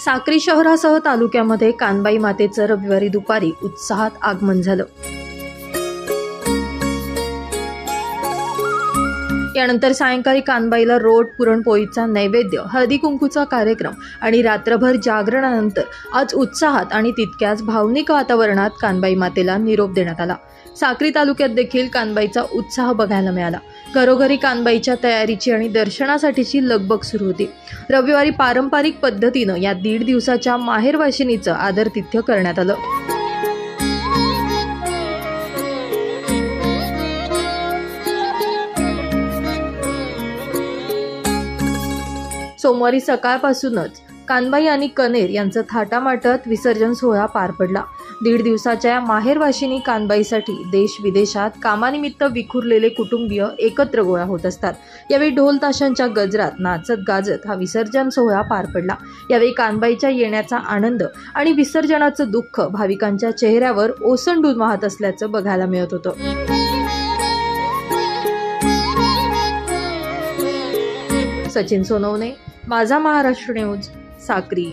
साक्री शहरासह तालुक्यामध्ये कानबाई मातेचं रविवारी दुपारी उत्साहात आगमन झालं। यानंतर सायंकाळी कानबाईला रोट, पुरणपोळीचा नैवेद्य, हळदी कुंकूचा कार्यक्रम आणि रात्रभर जागरणानंतर आज उत्साहात आणि तितक्याच भावनिक वातावरणात कानबाई मातेला निरोप देण्यात आला। साक्री तालुक्यात देखील कानबाईचा उत्साह बघायला मिळाला। घरोघरी कानबाईच्या तयारीची आणि दर्शनासाठीची लगबग सुरू होती। रविवारी पारंपरिक पद्धतीनं या 1.5 दिवसाच्या माहेरवाशिनीचं आदरातिथ्य करण्यात आलं। सोमवारी सकाळपासूनच कानबाई आणि कनेर यांचं थाटामाटात विसर्जन सोहळा पार पडला। 1.5 दिवसाच्या या माहेरवाशिनी कानबाईसाठी देश विदेशात कामानिमित्त विखुरलेले कुटुंबीय एकत्र गोळा होत असतात। यावेळी ढोल ताशांच्या गजरात नाचत गाजत हा विसर्जन सोहळा पार पडला। यावेळी कानबाईच्या येण्याचा आनंद आणि विसर्जनाचं दुःख भाविकांच्या चेहऱ्यावर ओसंडून वाहत असल्याचं बघायला मिळत होतं। सचिन सोनवणे, माझा महाराष्ट्र न्यूज, साक्री।